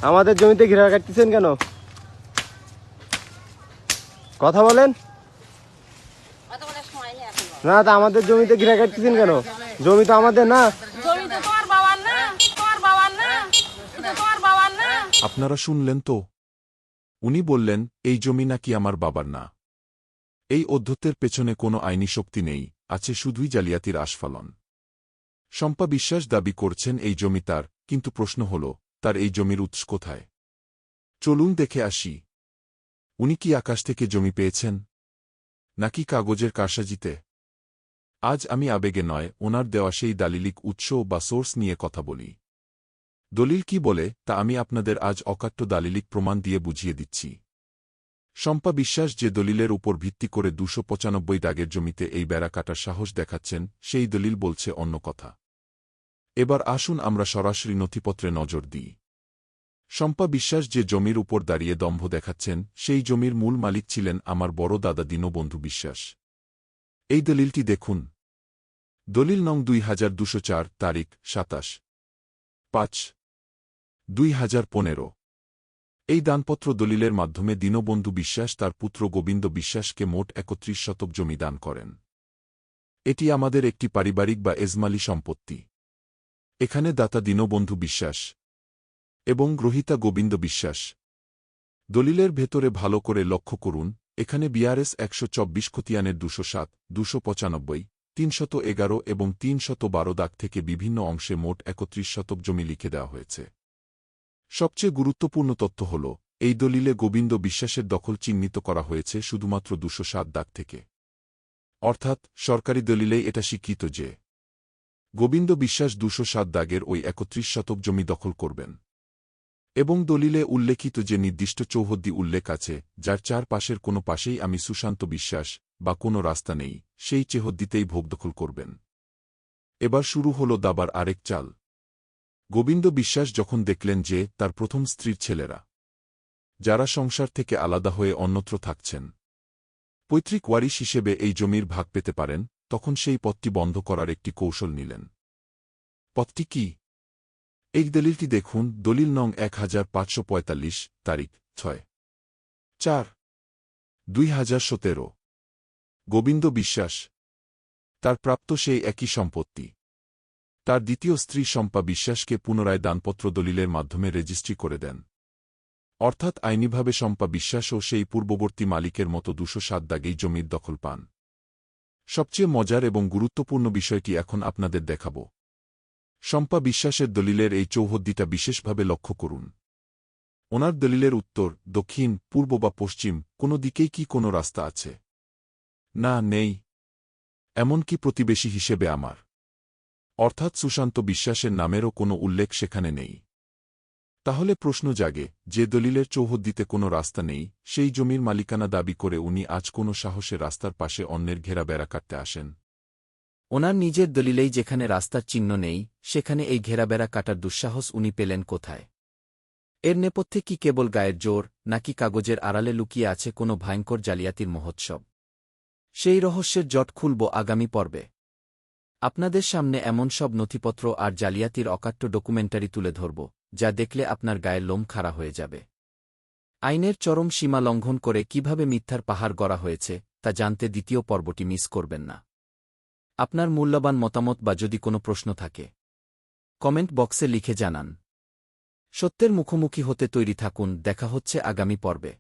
আমাদের জমিতে ঘেরা কাটতেছেন কেন? কথা বলেন না। তা আমাদের জমিতে ঘেরা কাটতেছেন কেন? জমি তো আমাদের না। আপনারা শুনলেন তো? উনি বললেন এই জমি নাকি আমার বাবার না। এই অধ্যত্বের পেছনে কোনো আইনি শক্তি নেই, আছে শুধুই জালিয়াতির আস্ফালন। শম্পা বিশ্বাস দাবি করছেন এই জমি তার, কিন্তু প্রশ্ন হল তার এই জমির উৎস কোথায়? চলুন দেখে আসি। উনি কি আকাশ থেকে জমি পেয়েছেন, নাকি কাগজের কারসাজিতে? আজ আমি আবেগে নয়, ওনার দেওয়া সেই দালিলিক উৎস বা সোর্স নিয়ে কথা বলি। দলিল কি বলে তা আমি আপনাদের আজ অকাট্য দালিলিক প্রমাণ দিয়ে বুঝিয়ে দিচ্ছি। শম্পা বিশ্বাস যে দলিলের উপর ভিত্তি করে 295 দাগের জমিতে এই বেড়া কাটার সাহস দেখাচ্ছেন, সেই দলিল বলছে অন্য কথা। এবার আসুন আমরা সরাসরি নথিপত্রে নজর দিই। শম্পা বিশ্বাস যে জমির উপর দাঁড়িয়ে দম্ভ দেখাচ্ছেন, সেই জমির মূল মালিক ছিলেন আমার বড় দাদা দীনবন্ধু বিশ্বাস। এই দলিলটি দেখুন। দলিল নং 2204, তারিখ 27/5/2015। এই দানপত্র দলিলের মাধ্যমে দীনবন্ধু বিশ্বাস তার পুত্র গোবিন্দ বিশ্বাসকে মোট 31 শতক জমি দান করেন। এটি আমাদের একটি পারিবারিক বা এজমালি সম্পত্তি। এখানে দাতা দীনবন্ধু বিশ্বাস এবং গ্রহীতা গোবিন্দ বিশ্বাস। দলিলের ভেতরে ভালো করে লক্ষ্য করুন, এখানে বিআরএস 124 খতিয়ানের 207, 295, 311 এবং 312 দাগ থেকে বিভিন্ন অংশে মোট 31 শতক জমি লিখে দেওয়া হয়েছে। সবচেয়ে গুরুত্বপূর্ণ তথ্য হল, এই দলিলে গোবিন্দ বিশ্বাসের দখল চিহ্নিত করা হয়েছে শুধুমাত্র 207 দাগ থেকে। অর্থাৎ সরকারি দলিলেই এটা স্বীকৃত যে গোবিন্দ বিশ্বাস 207 দাগের ওই 31 শতক জমি দখল করবেন। এবং দলিলে উল্লেখিত যে নির্দিষ্ট চৌহদ্দি উল্লেখ আছে, যার চারপাশের কোনো পাশেই আমি সুশান্ত বিশ্বাস বা কোনো রাস্তা নেই, সেই চেহদ্দিতেই ভোগদখল করবেন। এবার শুরু হল দাবার আরেক চাল। গোবিন্দ বিশ্বাস যখন দেখলেন যে তার প্রথম স্ত্রীর ছেলেরা, যারা সংসার থেকে আলাদা হয়ে অন্যত্র থাকছেন, পৈতৃক ওয়ারিশ হিসেবে এই জমির ভাগ পেতে পারেন, তখন সেই পথটি বন্ধ করার একটি কৌশল নিলেন। পথটি কি? এই দলিলটি দেখুন। দলিল নং 1545, তারিখ 6/4/2017। গোবিন্দ বিশ্বাস তার প্রাপ্ত সেই একই সম্পত্তি তার দ্বিতীয় স্ত্রী শম্পা বিশ্বাসকে পুনরায় দানপত্র দলিলের মাধ্যমে রেজিস্ট্রি করে দেন। অর্থাৎ আইনিভাবে শম্পা বিশ্বাসও সেই পূর্ববর্তী মালিকের মতো 207 দাগেই জমির দখল পান। সবচেয়ে মজার এবং গুরুত্বপূর্ণ বিষয়টি এখন আপনাদের দেখাব। শম্পা বিশ্বাসের দলিলের এই চৌহদ্দিটা বিশেষভাবে লক্ষ্য করুন। ওনার দলিলের উত্তর, দক্ষিণ, পূর্ব বা পশ্চিম কোনো দিকেই কি কোনো রাস্তা আছে? না, নেই। এমনকি প্রতিবেশী হিসেবে আমার, অর্থাৎ সুশান্ত বিশ্বাসের নামেরও কোনো উল্লেখ সেখানে নেই। তাহলে প্রশ্ন জাগে, যে দলিলের চৌহদ্দিতে কোনো রাস্তা নেই, সেই জমির মালিকানা দাবি করে উনি আজ কোনো সাহসে রাস্তার পাশে অন্যের ঘেরা বেড়া কাটতে আসেন? ওনার নিজের দলিলেই যেখানে রাস্তার চিহ্ন নেই, সেখানে এই ঘেরাবেড়া কাটার দুঃসাহস উনি পেলেন কোথায়? এর নেপথ্যে কি কেবল গায়ের জোর, নাকি কাগজের আড়ালে লুকিয়ে আছে কোনো ভয়ঙ্কর জালিয়াতির মহোৎসব? সেই রহস্যের জট খুলব আগামী পর্বে। আপনাদের সামনে এমন সব নথিপত্র আর জালিয়াতির অকাট্য ডকুমেন্টারি তুলে ধরব, যা দেখলে আপনার গায়ের লোম খাড়া হয়ে যাবে। আইনের চরম সীমা লঙ্ঘন করে কিভাবে মিথ্যার পাহাড় গড়া হয়েছে, তা জানতে দ্বিতীয় পর্বটি মিস করবেন না। আপনার মূল্যবান মতামত বা যদি কোনো প্রশ্ন থাকে, কমেন্ট বক্সে লিখে জানান। সত্যের মুখোমুখি হতে তৈরি থাকুন। দেখা হচ্ছে আগামী পর্বে।